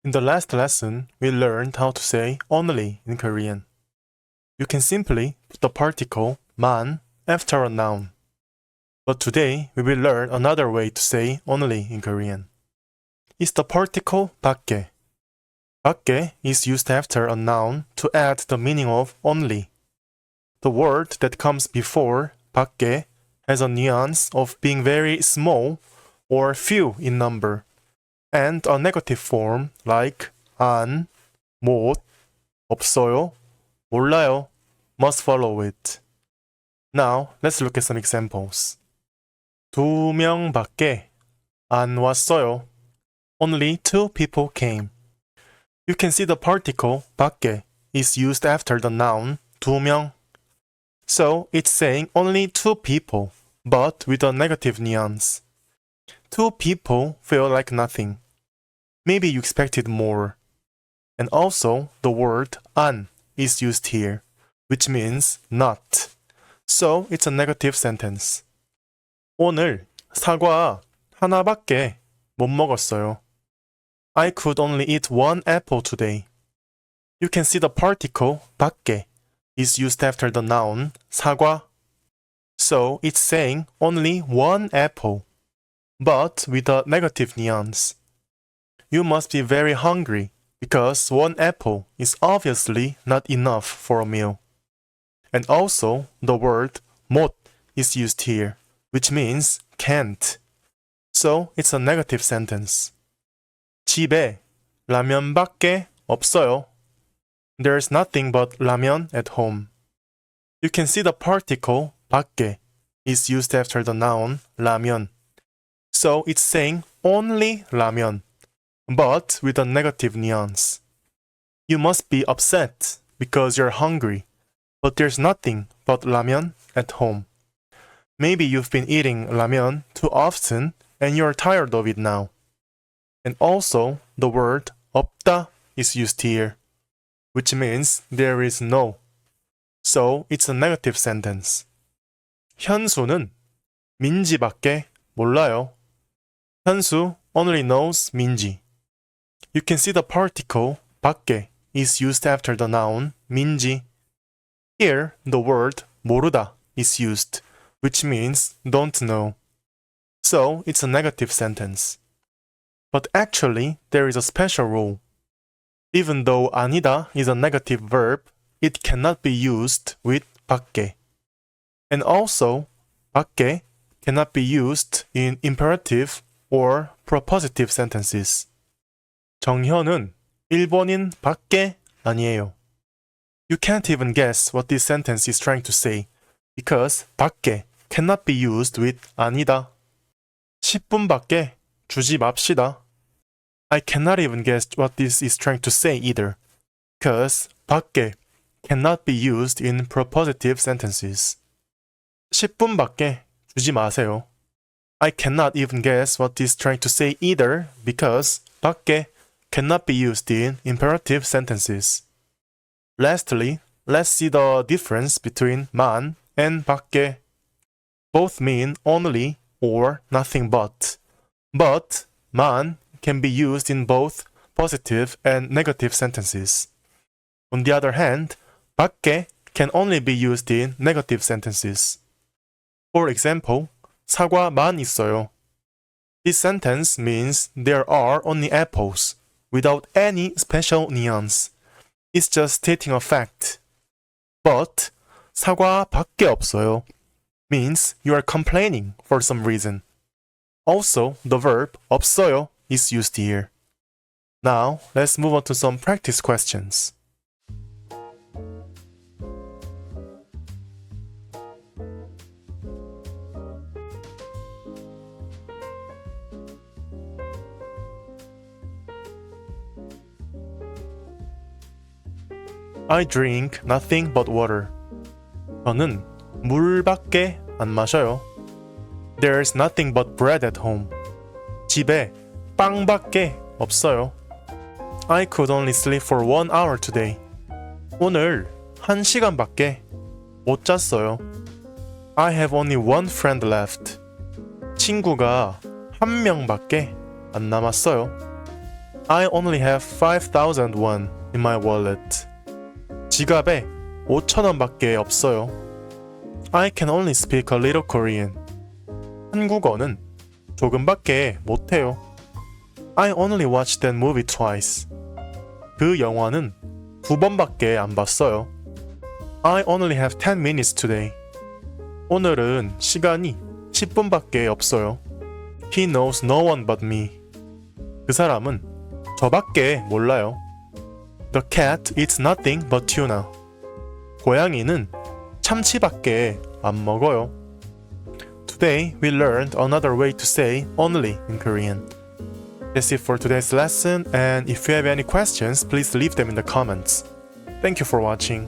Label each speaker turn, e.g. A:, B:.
A: In the last lesson, we learned how to say only in Korean. You can simply put the particle man after a noun. But today, we will learn another way to say only in Korean. It's the particle 밖에. 밖에 is used after a noun to add the meaning of only. The word that comes before 밖에 has a nuance of being very small or few in number, and a negative form like 안, 못, 없어요, 몰라요 must follow it. Now, let's look at some examples. 2명밖에 안 왔어요. Only 2 people came. You can see the particle 밖에 is used after the noun 2명. So it's saying only 2 people, but with a negative nuance. 2 people feel like nothing. Maybe you expected more. And also, the word 안 is used here, which means not. So it's a negative sentence. 오늘 사과 하나밖에 못 먹었어요. I could only eat 1 apple today. You can see the particle 밖에 is used after the noun 사과. So it's saying only 1 apple, but with a negative nuance. You must be very hungry because 1 apple is obviously not enough for a meal. And also, the word 못 is used here, which means can't. So it's a negative sentence. 집에 라면밖에 없어요. There's nothing but 라면 at home. You can see the particle 밖에 is used after the noun 라면. So it's saying only 라면, but with a negative nuance. You must be upset because you're hungry, but there's nothing but 라면 at home. Maybe you've been eating 라면 too often and you're tired of it now. And also, the word 없다 is used here, which means there is no. So it's a negative sentence. 현수는 민지밖에 몰라요. 현수 only knows 민지. You can see the particle 밖에 is used after the noun 민지. Here, the word 모르다 is used, which means don't know. So it's a negative sentence. But actually, there is a special rule. Even though 아니다 is a negative verb, it cannot be used with 밖에. And also, 밖에 cannot be used in imperative or propositive sentences. 정현은 일본인 밖에 아니에요. You can't even guess what this sentence is trying to say, because 밖에 cannot be used with 아니다. 10분밖에 주지 맙시다. I cannot even guess what this is trying to say either, because 밖에 cannot be used in propositive sentences. 10분밖에 주지 마세요. I cannot even guess what this is trying to say either, because 밖에 cannot be used in imperative sentences. Lastly, let's see the difference between 만 and 밖에. Both mean only or nothing but. But 만 can be used in both positive and negative sentences. On the other hand, 밖에 can only be used in negative sentences. For example, 사과만 있어요. This sentence means there are only apples, without any special nuance. It's just stating a fact. But 사과밖에 없어요 means you are complaining for some reason. Also, the verb 없어요 is used here. Now, let's move on to some practice questions. I drink nothing but water. 저는 물밖에 안 마셔요. There's nothing but bread at home. 집에 빵밖에 없어요. I could only sleep for 1 hour today. 오늘 1시간밖에 못 잤어요. I have only 1 friend left. 친구가 1명밖에 안 남았어요. I only have 5,000 won in my wallet. 지갑에 5,000원밖에 없어요. I can only speak a little Korean. 한국어는 조금밖에 못해요. I only watched that movie twice. 그 영화는 2번밖에 안 봤어요. I only have 10 minutes today. 오늘은 시간이 10분밖에 없어요. He knows no one but me. 그 사람은 저밖에 몰라요. The cat eats nothing but tuna. 고양이는 참치밖에 안 먹어요. Today we learned another way to say only in Korean. That's it for today's lesson, and if you have any questions, please leave them in the comments. Thank you for watching.